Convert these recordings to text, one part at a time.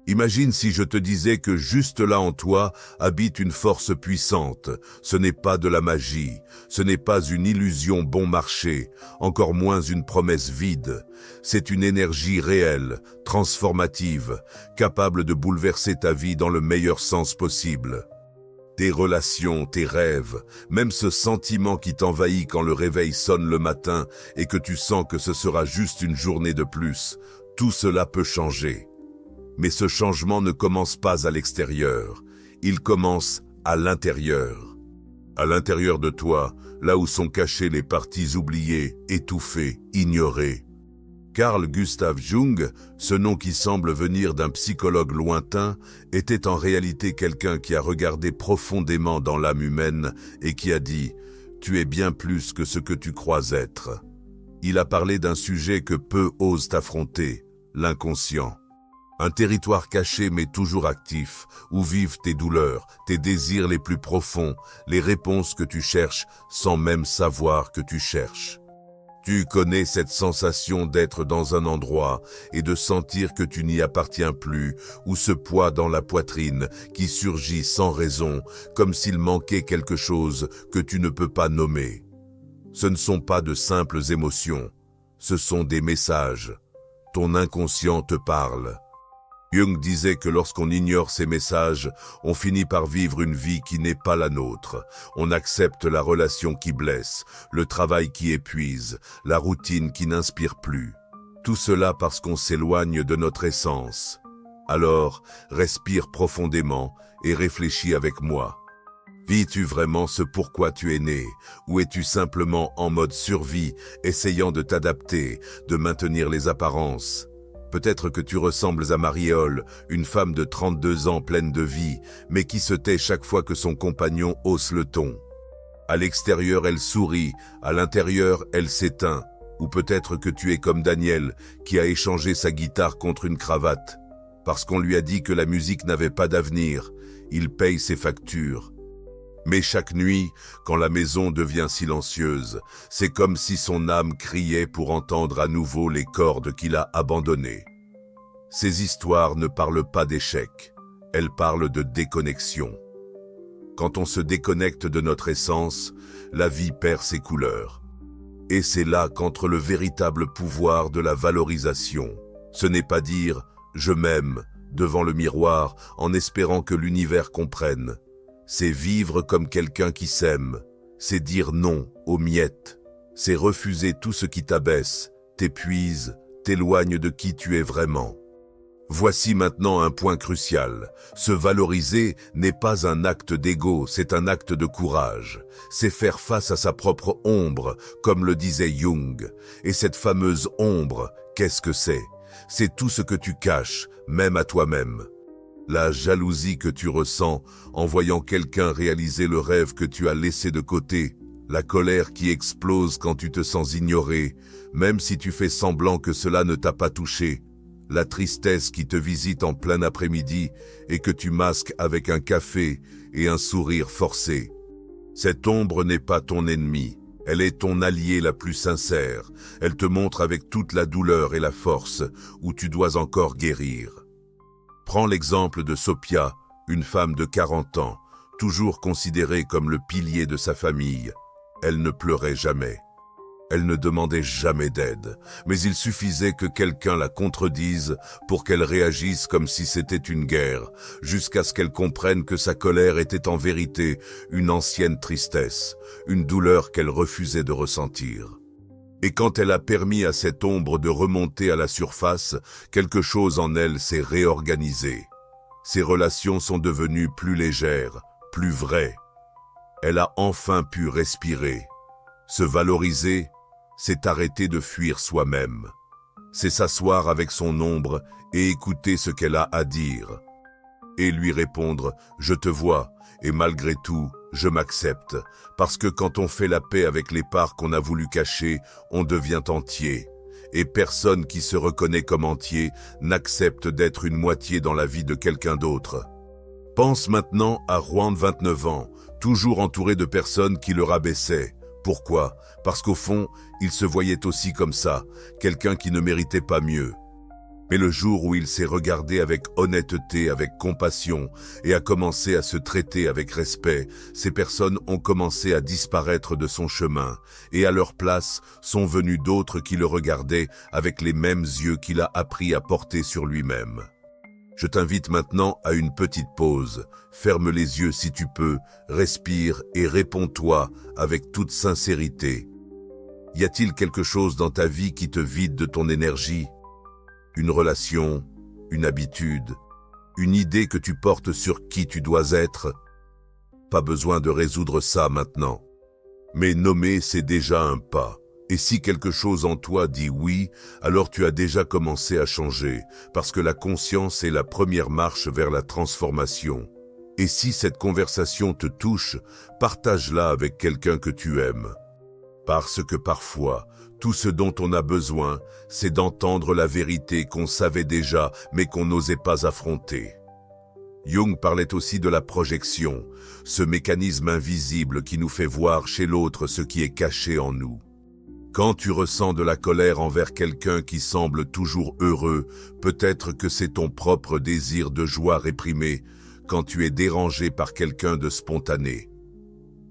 Imagine si je te disais que juste là en toi habite une force puissante. Ce n'est pas de la magie, ce n'est pas une illusion bon marché, encore moins une promesse vide. C'est une énergie réelle, transformative, capable de bouleverser ta vie dans le meilleur sens possible. Tes relations, tes rêves, même ce sentiment qui t'envahit quand le réveil sonne le matin et que tu sens que ce sera juste une journée de plus, tout cela peut changer. Mais ce changement ne commence pas à l'extérieur, il commence à l'intérieur. À l'intérieur de toi, là où sont cachées les parties oubliées, étouffées, ignorées. Carl Gustav Jung, ce nom qui semble venir d'un psychologue lointain, était en réalité quelqu'un qui a regardé profondément dans l'âme humaine et qui a dit « Tu es bien plus que ce que tu crois être ». Il a parlé d'un sujet que peu osent affronter, l'inconscient. Un territoire caché mais toujours actif, où vivent tes douleurs, tes désirs les plus profonds, les réponses que tu cherches sans même savoir que tu cherches. Tu connais cette sensation d'être dans un endroit et de sentir que tu n'y appartiens plus, ou ce poids dans la poitrine qui surgit sans raison, comme s'il manquait quelque chose que tu ne peux pas nommer. Ce ne sont pas de simples émotions, ce sont des messages. Ton inconscient te parle. Jung disait que lorsqu'on ignore ces messages, on finit par vivre une vie qui n'est pas la nôtre. On accepte la relation qui blesse, le travail qui épuise, la routine qui n'inspire plus. Tout cela parce qu'on s'éloigne de notre essence. Alors, respire profondément et réfléchis avec moi. Vis-tu vraiment ce pourquoi tu es né, ou es-tu simplement en mode survie, essayant de t'adapter, de maintenir les apparences ? Peut-être que tu ressembles à Marie-Éole, une femme de 32 ans pleine de vie, mais qui se tait chaque fois que son compagnon hausse le ton. À l'extérieur, elle sourit, à l'intérieur, elle s'éteint. Ou peut-être que tu es comme Daniel, qui a échangé sa guitare contre une cravate. Parce qu'on lui a dit que la musique n'avait pas d'avenir, il paye ses factures. Mais chaque nuit, quand la maison devient silencieuse, c'est comme si son âme criait pour entendre à nouveau les cordes qu'il a abandonnées. Ces histoires ne parlent pas d'échec, elles parlent de déconnexion. Quand on se déconnecte de notre essence, la vie perd ses couleurs. Et c'est là qu'entre le véritable pouvoir de la valorisation. Ce n'est pas dire « je m'aime » devant le miroir en espérant que l'univers comprenne. C'est vivre comme quelqu'un qui s'aime, c'est dire non aux miettes, c'est refuser tout ce qui t'abaisse, t'épuise, t'éloigne de qui tu es vraiment. Voici maintenant un point crucial. Se valoriser n'est pas un acte d'ego, c'est un acte de courage. C'est faire face à sa propre ombre, comme le disait Jung. Et cette fameuse ombre, qu'est-ce que c'est ? C'est tout ce que tu caches, même à toi-même. La jalousie que tu ressens en voyant quelqu'un réaliser le rêve que tu as laissé de côté, la colère qui explose quand tu te sens ignoré, même si tu fais semblant que cela ne t'a pas touché, la tristesse qui te visite en plein après-midi et que tu masques avec un café et un sourire forcé. Cette ombre n'est pas ton ennemi, elle est ton allié la plus sincère, elle te montre avec toute la douleur et la force où tu dois encore guérir. Prends l'exemple de Sophia, une femme de 40 ans, toujours considérée comme le pilier de sa famille. Elle ne pleurait jamais. Elle ne demandait jamais d'aide, mais il suffisait que quelqu'un la contredise pour qu'elle réagisse comme si c'était une guerre, jusqu'à ce qu'elle comprenne que sa colère était en vérité une ancienne tristesse, une douleur qu'elle refusait de ressentir. Et quand elle a permis à cette ombre de remonter à la surface, quelque chose en elle s'est réorganisé. Ses relations sont devenues plus légères, plus vraies. Elle a enfin pu respirer. Se valoriser, c'est arrêter de fuir soi-même. C'est s'asseoir avec son ombre et écouter ce qu'elle a à dire. Et lui répondre « Je te vois, et malgré tout, je m'accepte ». Parce que quand on fait la paix avec les parts qu'on a voulu cacher, on devient entier. Et personne qui se reconnaît comme entier n'accepte d'être une moitié dans la vie de quelqu'un d'autre. Pense maintenant à Juan, 29 ans, toujours entouré de personnes qui le rabaissaient. Pourquoi ? Parce qu'au fond, il se voyait aussi comme ça, quelqu'un qui ne méritait pas mieux. Mais le jour où il s'est regardé avec honnêteté, avec compassion et a commencé à se traiter avec respect, ces personnes ont commencé à disparaître de son chemin et à leur place sont venus d'autres qui le regardaient avec les mêmes yeux qu'il a appris à porter sur lui-même. Je t'invite maintenant à une petite pause. Ferme les yeux si tu peux, respire et réponds-toi avec toute sincérité. Y a-t-il quelque chose dans ta vie qui te vide de ton énergie ? Une relation, une habitude, une idée que tu portes sur qui tu dois être? Pas besoin de résoudre ça maintenant. Mais nommer, c'est déjà un pas. Et si quelque chose en toi dit oui, alors tu as déjà commencé à changer, parce que la conscience est la première marche vers la transformation. Et si cette conversation te touche, partage-la avec quelqu'un que tu aimes. Parce que parfois, tout ce dont on a besoin, c'est d'entendre la vérité qu'on savait déjà, mais qu'on n'osait pas affronter. Jung parlait aussi de la projection, ce mécanisme invisible qui nous fait voir chez l'autre ce qui est caché en nous. Quand tu ressens de la colère envers quelqu'un qui semble toujours heureux, peut-être que c'est ton propre désir de joie réprimé, quand tu es dérangé par quelqu'un de spontané.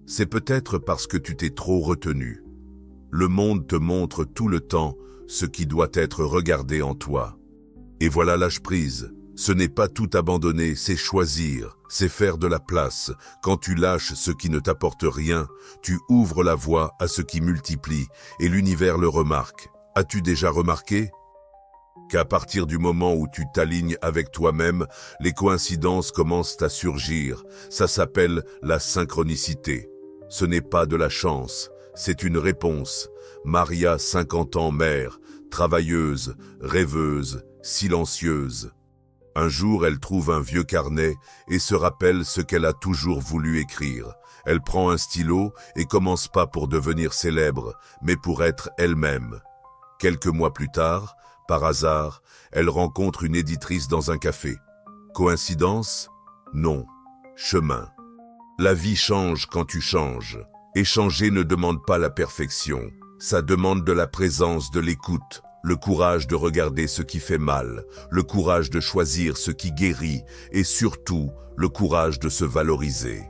C'est peut-être parce que tu t'es trop retenu. Le monde te montre tout le temps ce qui doit être regardé en toi. Et voilà, lâche prise. Ce n'est pas tout abandonner, c'est choisir, c'est faire de la place. Quand tu lâches ce qui ne t'apporte rien, tu ouvres la voie à ce qui multiplie, et l'univers le remarque. As-tu déjà remarqué qu'à partir du moment où tu t'alignes avec toi-même, les coïncidences commencent à surgir? Ça s'appelle la synchronicité. Ce n'est pas de la chance, c'est une réponse. Maria, 50 ans, mère, travailleuse, rêveuse, silencieuse. Un jour, elle trouve un vieux carnet et se rappelle ce qu'elle a toujours voulu écrire. Elle prend un stylo et commence pas pour devenir célèbre, mais pour être elle-même. Quelques mois plus tard, par hasard, elle rencontre une éditrice dans un café. Coïncidence? Non. Chemin. La vie change quand tu changes. Et changer ne demande pas la perfection. Ça demande de la présence, de l'écoute. Le courage de regarder ce qui fait mal, le courage de choisir ce qui guérit et surtout le courage de se valoriser.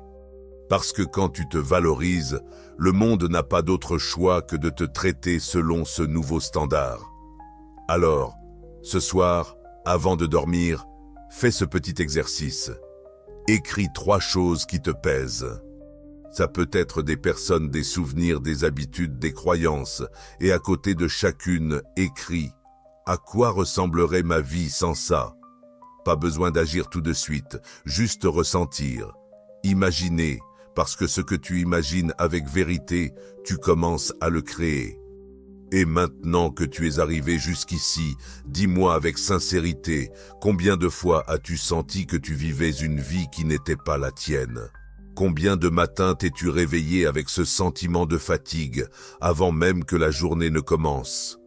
Parce que quand tu te valorises, le monde n'a pas d'autre choix que de te traiter selon ce nouveau standard. Alors, ce soir, avant de dormir, fais ce petit exercice. Écris 3 choses qui te pèsent. Ça peut être des personnes, des souvenirs, des habitudes, des croyances. Et à côté de chacune, écris « À quoi ressemblerait ma vie sans ça ?» Pas besoin d'agir tout de suite, juste ressentir. Imaginer, parce que ce que tu imagines avec vérité, tu commences à le créer. Et maintenant que tu es arrivé jusqu'ici, dis-moi avec sincérité, combien de fois as-tu senti que tu vivais une vie qui n'était pas la tienne ? Combien de matins t'es-tu réveillé avec ce sentiment de fatigue avant même que la journée ne commence?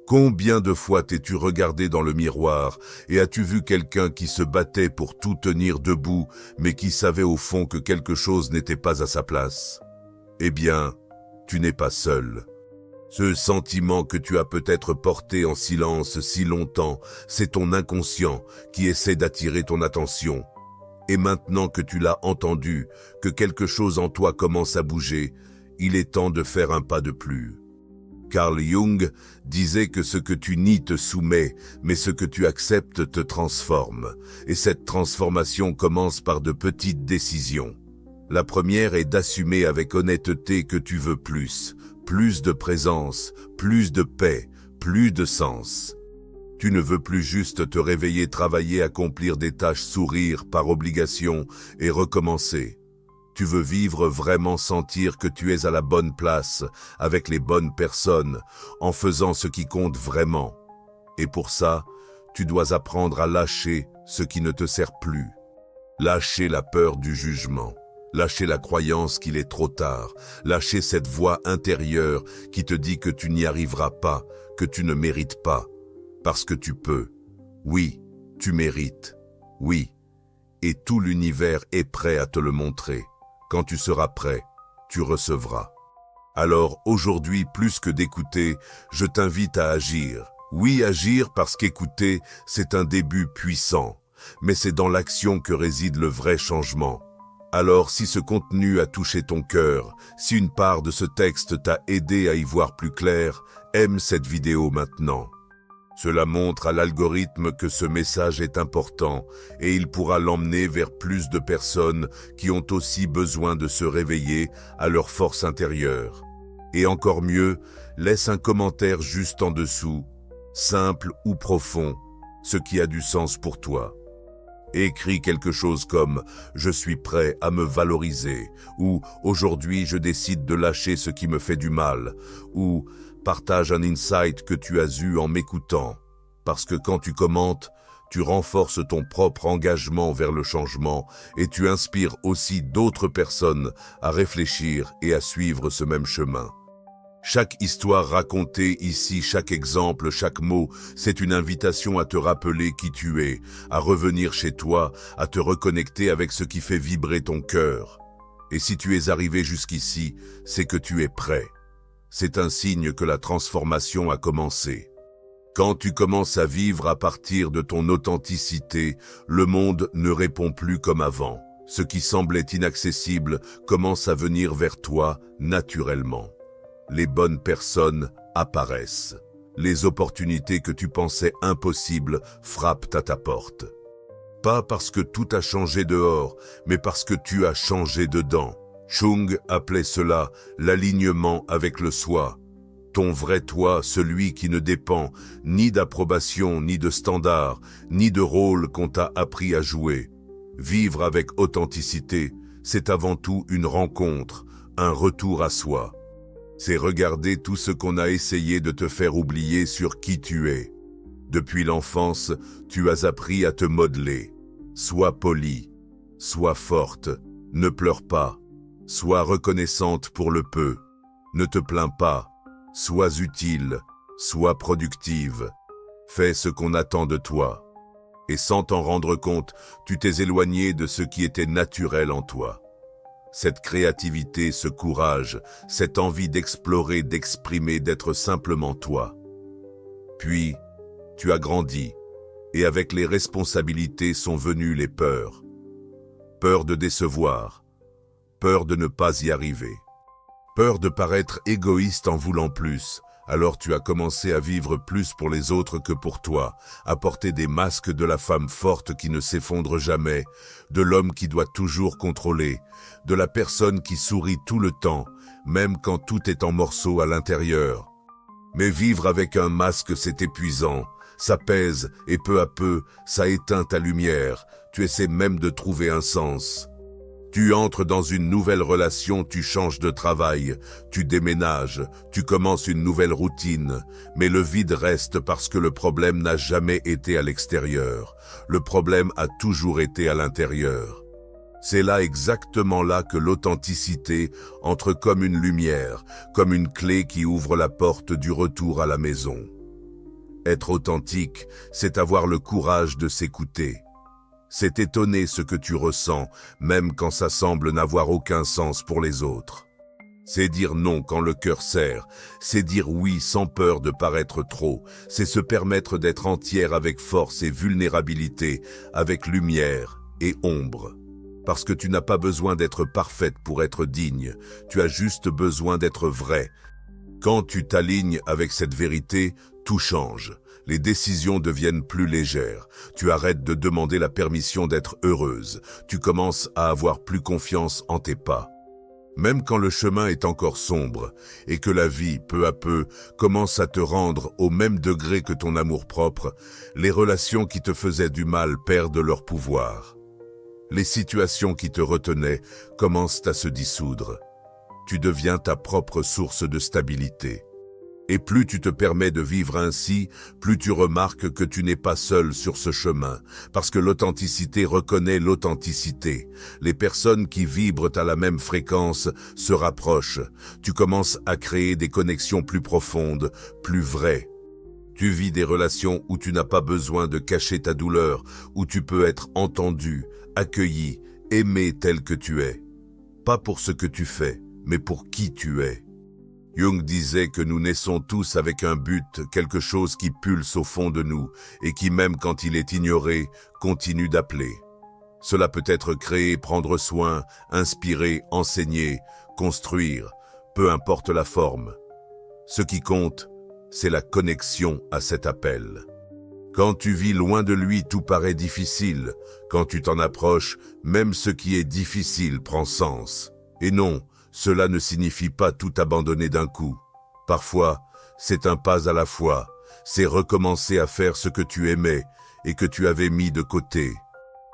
Combien de fois t'es-tu regardé dans le miroir et as-tu vu quelqu'un qui se battait pour tout tenir debout mais qui savait au fond que quelque chose n'était pas à sa place? Eh bien, tu n'es pas seul. Ce sentiment que tu as peut-être porté en silence si longtemps, c'est ton inconscient qui essaie d'attirer ton attention. Et maintenant que tu l'as entendu, que quelque chose en toi commence à bouger, il est temps de faire un pas de plus. Carl Jung disait que ce que tu nies te soumet, mais ce que tu acceptes te transforme. Et cette transformation commence par de petites décisions. La première est d'assumer avec honnêteté que tu veux plus de présence, plus de paix, plus de sens. Tu ne veux plus juste te réveiller, travailler, accomplir des tâches, sourire par obligation et recommencer. Tu veux vivre vraiment, sentir que tu es à la bonne place, avec les bonnes personnes, en faisant ce qui compte vraiment. Et pour ça, tu dois apprendre à lâcher ce qui ne te sert plus. Lâcher la peur du jugement. Lâcher la croyance qu'il est trop tard. Lâcher cette voix intérieure qui te dit que tu n'y arriveras pas, que tu ne mérites pas. Parce que tu peux. Oui, tu mérites. Oui. Et tout l'univers est prêt à te le montrer. Quand tu seras prêt, tu recevras. Alors aujourd'hui, plus que d'écouter, je t'invite à agir. Oui, agir parce qu'écouter, c'est un début puissant, mais c'est dans l'action que réside le vrai changement. Alors, si ce contenu a touché ton cœur, si une part de ce texte t'a aidé à y voir plus clair, aime cette vidéo maintenant. Cela montre à l'algorithme que ce message est important et il pourra l'emmener vers plus de personnes qui ont aussi besoin de se réveiller à leur force intérieure. Et encore mieux, laisse un commentaire juste en dessous, simple ou profond, ce qui a du sens pour toi. Écris quelque chose comme « Je suis prêt à me valoriser » ou « Aujourd'hui, je décide de lâcher ce qui me fait du mal » ou « Partage un insight que tu as eu en m'écoutant » parce que quand tu commentes, tu renforces ton propre engagement vers le changement et tu inspires aussi d'autres personnes à réfléchir et à suivre ce même chemin. Chaque histoire racontée ici, chaque exemple, chaque mot, c'est une invitation à te rappeler qui tu es, à revenir chez toi, à te reconnecter avec ce qui fait vibrer ton cœur. Et si tu es arrivé jusqu'ici, c'est que tu es prêt. C'est un signe que la transformation a commencé. Quand tu commences à vivre à partir de ton authenticité, le monde ne répond plus comme avant. Ce qui semblait inaccessible commence à venir vers toi naturellement. Les bonnes personnes apparaissent. Les opportunités que tu pensais impossibles frappent à ta porte. Pas parce que tout a changé dehors, mais parce que tu as changé dedans. Chung appelait cela l'alignement avec le soi. Ton vrai toi, celui qui ne dépend ni d'approbation, ni de standard, ni de rôle qu'on t'a appris à jouer. Vivre avec authenticité, c'est avant tout une rencontre, un retour à soi. C'est regarder tout ce qu'on a essayé de te faire oublier sur qui tu es. Depuis l'enfance, tu as appris à te modeler. Sois polie, sois forte, ne pleure pas, sois reconnaissante pour le peu, ne te plains pas, sois utile, sois productive, fais ce qu'on attend de toi. Et sans t'en rendre compte, tu t'es éloigné de ce qui était naturel en toi. Cette créativité, ce courage, cette envie d'explorer, d'exprimer, d'être simplement toi. Puis, tu as grandi, et avec les responsabilités sont venues les peurs. Peur de décevoir, peur de ne pas y arriver, peur de paraître égoïste en voulant plus. Alors tu as commencé à vivre plus pour les autres que pour toi, à porter des masques de la femme forte qui ne s'effondre jamais, de l'homme qui doit toujours contrôler, de la personne qui sourit tout le temps, même quand tout est en morceaux à l'intérieur. Mais vivre avec un masque, c'est épuisant, ça pèse et peu à peu, ça éteint ta lumière, tu essaies même de trouver un sens. Tu entres dans une nouvelle relation, tu changes de travail, tu déménages, tu commences une nouvelle routine, mais le vide reste parce que le problème n'a jamais été à l'extérieur. Le problème a toujours été à l'intérieur. C'est là exactement là que l'authenticité entre comme une lumière, comme une clé qui ouvre la porte du retour à la maison. Être authentique, c'est avoir le courage de s'écouter. C'est étonner ce que tu ressens, même quand ça semble n'avoir aucun sens pour les autres. C'est dire non quand le cœur serre, c'est dire oui sans peur de paraître trop, c'est se permettre d'être entière avec force et vulnérabilité, avec lumière et ombre. Parce que tu n'as pas besoin d'être parfaite pour être digne, tu as juste besoin d'être vraie. Quand tu t'alignes avec cette vérité, tout change. Les décisions deviennent plus légères. Tu arrêtes de demander la permission d'être heureuse. Tu commences à avoir plus confiance en tes pas. Même quand le chemin est encore sombre et que la vie, peu à peu, commence à te rendre au même degré que ton amour-propre, les relations qui te faisaient du mal perdent leur pouvoir. Les situations qui te retenaient commencent à se dissoudre. Tu deviens ta propre source de stabilité. Et plus tu te permets de vivre ainsi, plus tu remarques que tu n'es pas seul sur ce chemin, parce que l'authenticité reconnaît l'authenticité. Les personnes qui vibrent à la même fréquence se rapprochent. Tu commences à créer des connexions plus profondes, plus vraies. Tu vis des relations où tu n'as pas besoin de cacher ta douleur, où tu peux être entendu, accueilli, aimé tel que tu es. Pas pour ce que tu fais, mais pour qui tu es. Jung disait que nous naissons tous avec un but, quelque chose qui pulse au fond de nous et qui, même quand il est ignoré, continue d'appeler. Cela peut être créer, prendre soin, inspirer, enseigner, construire, peu importe la forme. Ce qui compte, c'est la connexion à cet appel. Quand tu vis loin de lui, tout paraît difficile. Quand tu t'en approches, même ce qui est difficile prend sens. Et non, cela ne signifie pas tout abandonner d'un coup. Parfois, c'est un pas à la fois. C'est recommencer à faire ce que tu aimais et que tu avais mis de côté.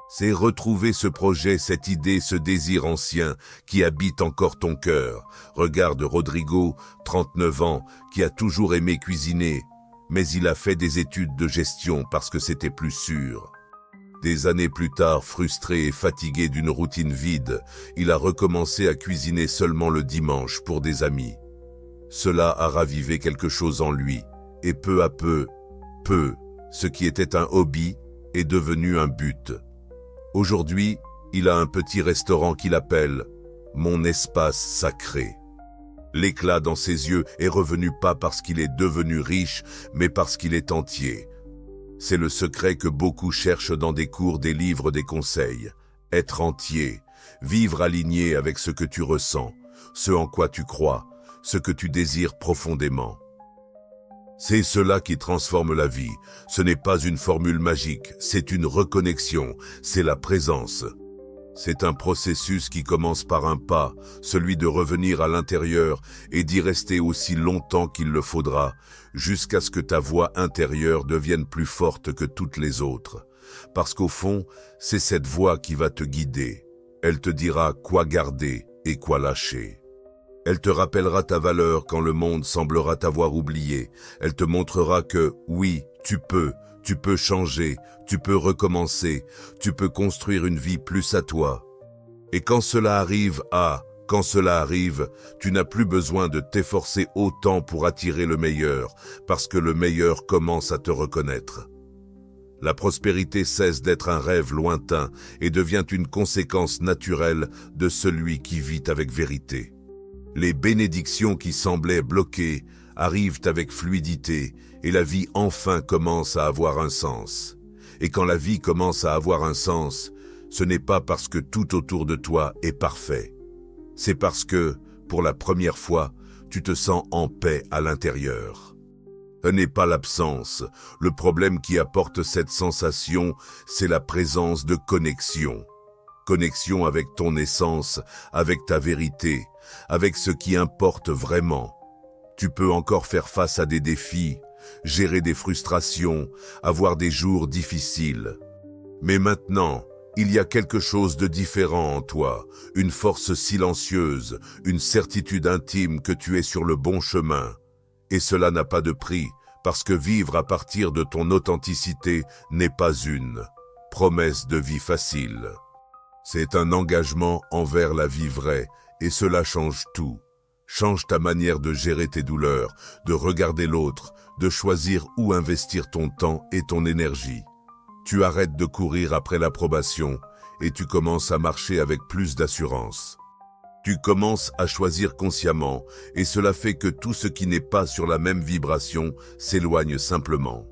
C'est retrouver ce projet, cette idée, ce désir ancien qui habite encore ton cœur. Regarde Rodrigo, 39 ans, qui a toujours aimé cuisiner, mais il a fait des études de gestion parce que c'était plus sûr. Des années plus tard, frustré et fatigué d'une routine vide, il a recommencé à cuisiner seulement le dimanche pour des amis. Cela a ravivé quelque chose en lui, et peu à peu, ce qui était un hobby est devenu un but. Aujourd'hui, il a un petit restaurant qu'il appelle « Mon espace sacré ». L'éclat dans ses yeux est revenu pas parce qu'il est devenu riche, mais parce qu'il est entier. C'est le secret que beaucoup cherchent dans des cours, des livres, des conseils. Être entier, vivre aligné avec ce que tu ressens, ce en quoi tu crois, ce que tu désires profondément. C'est cela qui transforme la vie. Ce n'est pas une formule magique, c'est une reconnexion, c'est la présence. C'est un processus qui commence par un pas, celui de revenir à l'intérieur et d'y rester aussi longtemps qu'il le faudra, jusqu'à ce que ta voix intérieure devienne plus forte que toutes les autres. Parce qu'au fond, c'est cette voix qui va te guider. Elle te dira quoi garder et quoi lâcher. Elle te rappellera ta valeur quand le monde semblera t'avoir oublié. Elle te montrera que, oui, tu peux changer, tu peux recommencer, tu peux construire une vie plus à toi. Et quand cela arrive, tu n'as plus besoin de t'efforcer autant pour attirer le meilleur, parce que le meilleur commence à te reconnaître. La prospérité cesse d'être un rêve lointain et devient une conséquence naturelle de celui qui vit avec vérité. Les bénédictions qui semblaient bloquées arrivent avec fluidité et la vie enfin commence à avoir un sens. Et quand la vie commence à avoir un sens, ce n'est pas parce que tout autour de toi est parfait. C'est parce que, pour la première fois, tu te sens en paix à l'intérieur. Ce n'est pas l'absence. Le problème qui apporte cette sensation, c'est la présence de connexion. Connexion avec ton essence, avec ta vérité, avec ce qui importe vraiment. Tu peux encore faire face à des défis, gérer des frustrations, avoir des jours difficiles. Mais maintenant, il y a quelque chose de différent en toi, une force silencieuse, une certitude intime que tu es sur le bon chemin. Et cela n'a pas de prix, parce que vivre à partir de ton authenticité n'est pas une promesse de vie facile. C'est un engagement envers la vie vraie, et cela change tout. Change ta manière de gérer tes douleurs, de regarder l'autre, de choisir où investir ton temps et ton énergie. Tu arrêtes de courir après l'approbation et tu commences à marcher avec plus d'assurance. Tu commences à choisir consciemment et cela fait que tout ce qui n'est pas sur la même vibration s'éloigne simplement.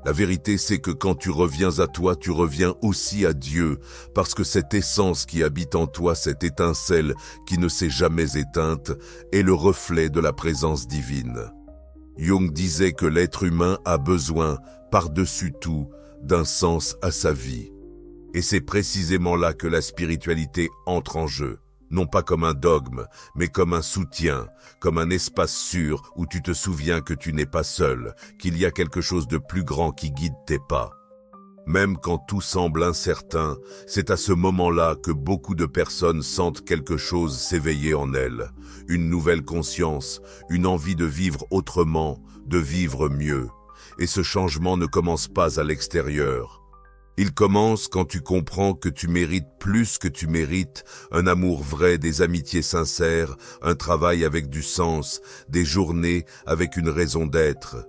La vérité, c'est que quand tu reviens à toi, tu reviens aussi à Dieu, parce que cette essence qui habite en toi, cette étincelle qui ne s'est jamais éteinte, est le reflet de la présence divine. Jung disait que l'être humain a besoin, par-dessus tout, d'un sens à sa vie. Et c'est précisément là que la spiritualité entre en jeu. Non pas comme un dogme, mais comme un soutien, comme un espace sûr où tu te souviens que tu n'es pas seul, qu'il y a quelque chose de plus grand qui guide tes pas. Même quand tout semble incertain, c'est à ce moment-là que beaucoup de personnes sentent quelque chose s'éveiller en elles. Une nouvelle conscience, une envie de vivre autrement, de vivre mieux. Et ce changement ne commence pas à l'extérieur. Il commence quand tu comprends que tu mérites plus que tu mérites, un amour vrai, des amitiés sincères, un travail avec du sens, des journées avec une raison d'être.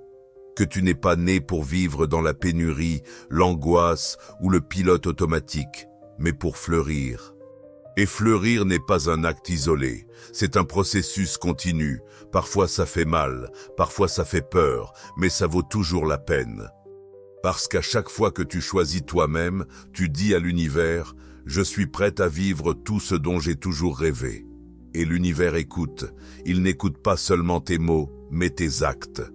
Que tu n'es pas né pour vivre dans la pénurie, l'angoisse ou le pilote automatique, mais pour fleurir. Et fleurir n'est pas un acte isolé, c'est un processus continu. Parfois ça fait mal, parfois ça fait peur, mais ça vaut toujours la peine. Parce qu'à chaque fois que tu choisis toi-même, tu dis à l'univers « Je suis prête à vivre tout ce dont j'ai toujours rêvé ». Et l'univers écoute, il n'écoute pas seulement tes mots, mais tes actes.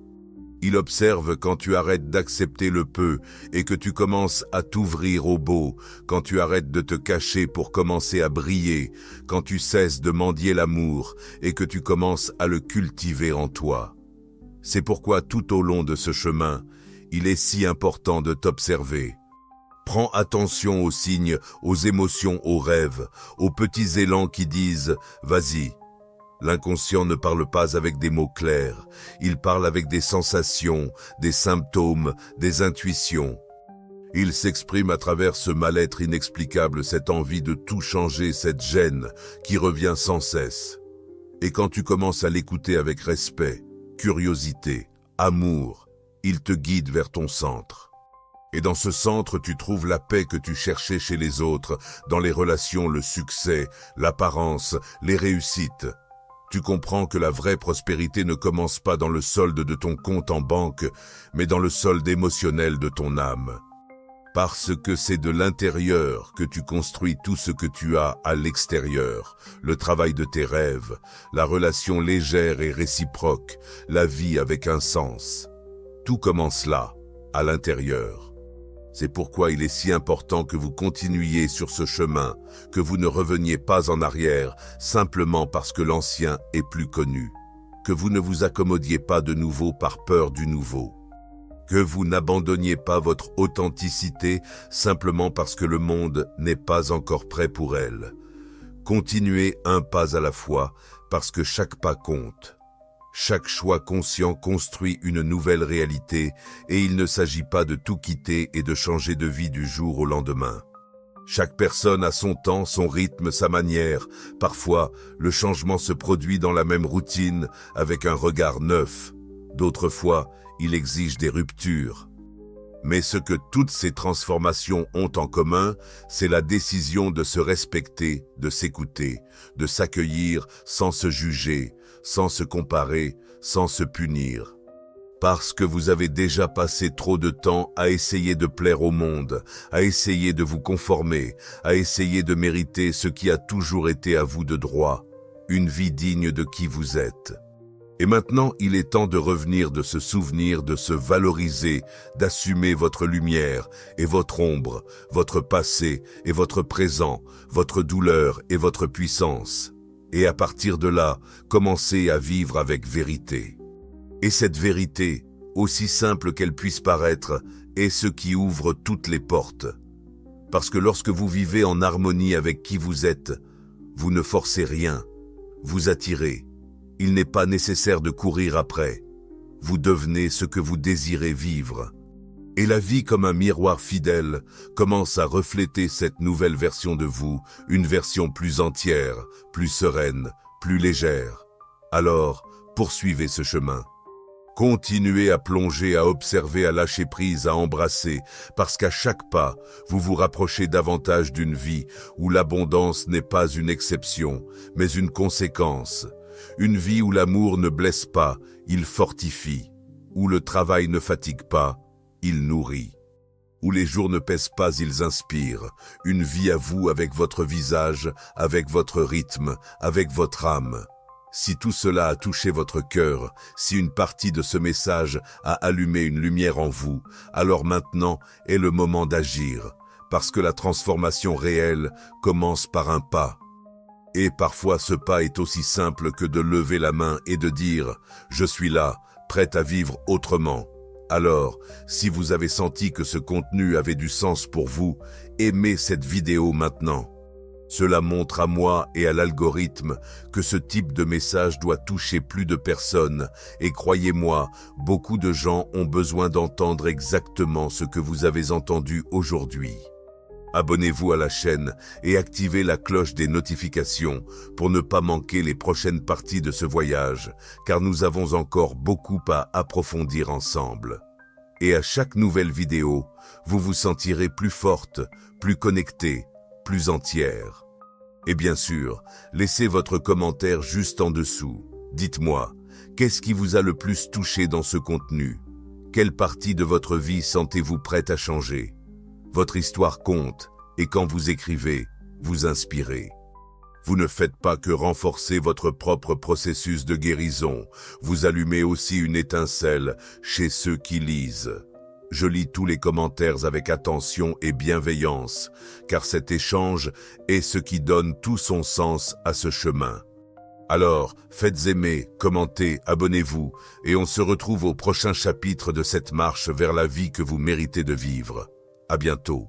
Il observe quand tu arrêtes d'accepter le peu et que tu commences à t'ouvrir au beau, quand tu arrêtes de te cacher pour commencer à briller, quand tu cesses de mendier l'amour et que tu commences à le cultiver en toi. C'est pourquoi tout au long de ce chemin, il est si important de t'observer. Prends attention aux signes, aux émotions, aux rêves, aux petits élans qui disent « Vas-y ». L'inconscient ne parle pas avec des mots clairs, il parle avec des sensations, des symptômes, des intuitions. Il s'exprime à travers ce mal-être inexplicable, cette envie de tout changer, cette gêne qui revient sans cesse. Et quand tu commences à l'écouter avec respect, curiosité, amour, il te guide vers ton centre. Et dans ce centre, tu trouves la paix que tu cherchais chez les autres, dans les relations, le succès, l'apparence, les réussites. Tu comprends que la vraie prospérité ne commence pas dans le solde de ton compte en banque, mais dans le solde émotionnel de ton âme. Parce que c'est de l'intérieur que tu construis tout ce que tu as à l'extérieur, le travail de tes rêves, la relation légère et réciproque, la vie avec un sens. Tout commence là, à l'intérieur. C'est pourquoi il est si important que vous continuiez sur ce chemin, que vous ne reveniez pas en arrière simplement parce que l'ancien est plus connu, que vous ne vous accommodiez pas de nouveau par peur du nouveau, que vous n'abandonniez pas votre authenticité simplement parce que le monde n'est pas encore prêt pour elle. Continuez un pas à la fois parce que chaque pas compte. Chaque choix conscient construit une nouvelle réalité et il ne s'agit pas de tout quitter et de changer de vie du jour au lendemain. Chaque personne a son temps, son rythme, sa manière. Parfois, le changement se produit dans la même routine avec un regard neuf. D'autres fois, il exige des ruptures. Mais ce que toutes ces transformations ont en commun, c'est la décision de se respecter, de s'écouter, de s'accueillir sans se juger, sans se comparer, sans se punir. Parce que vous avez déjà passé trop de temps à essayer de plaire au monde, à essayer de vous conformer, à essayer de mériter ce qui a toujours été à vous de droit, une vie digne de qui vous êtes. Et maintenant, il est temps de revenir, de se souvenir, de se valoriser, d'assumer votre lumière et votre ombre, votre passé et votre présent, votre douleur et votre puissance. Et à partir de là, commencez à vivre avec vérité. Et cette vérité, aussi simple qu'elle puisse paraître, est ce qui ouvre toutes les portes. Parce que lorsque vous vivez en harmonie avec qui vous êtes, vous ne forcez rien, vous attirez. Il n'est pas nécessaire de courir après. Vous devenez ce que vous désirez vivre. Et la vie, comme un miroir fidèle, commence à refléter cette nouvelle version de vous, une version plus entière, plus sereine, plus légère. Alors, poursuivez ce chemin. Continuez à plonger, à observer, à lâcher prise, à embrasser, parce qu'à chaque pas, vous vous rapprochez davantage d'une vie où l'abondance n'est pas une exception, mais une conséquence. Une vie où l'amour ne blesse pas, il fortifie. Où le travail ne fatigue pas, il nourrit. Où les jours ne pèsent pas, ils inspirent. Une vie à vous avec votre visage, avec votre rythme, avec votre âme. Si tout cela a touché votre cœur, si une partie de ce message a allumé une lumière en vous, alors maintenant est le moment d'agir, parce que la transformation réelle commence par un pas. Et parfois ce pas est aussi simple que de lever la main et de dire « Je suis là, prête à vivre autrement ». Alors, si vous avez senti que ce contenu avait du sens pour vous, aimez cette vidéo maintenant. Cela montre à moi et à l'algorithme que ce type de message doit toucher plus de personnes. Et croyez-moi, beaucoup de gens ont besoin d'entendre exactement ce que vous avez entendu aujourd'hui. Abonnez-vous à la chaîne et activez la cloche des notifications pour ne pas manquer les prochaines parties de ce voyage, car nous avons encore beaucoup à approfondir ensemble. Et à chaque nouvelle vidéo, vous vous sentirez plus forte, plus connectée, plus entière. Et bien sûr, laissez votre commentaire juste en dessous. Dites-moi, qu'est-ce qui vous a le plus touché dans ce contenu? Quelle partie de votre vie sentez-vous prête à changer? Votre histoire compte, et quand vous écrivez, vous inspirez. Vous ne faites pas que renforcer votre propre processus de guérison, vous allumez aussi une étincelle chez ceux qui lisent. Je lis tous les commentaires avec attention et bienveillance, car cet échange est ce qui donne tout son sens à ce chemin. Alors, faites aimer, commentez, abonnez-vous, et on se retrouve au prochain chapitre de cette marche vers la vie que vous méritez de vivre. À bientôt.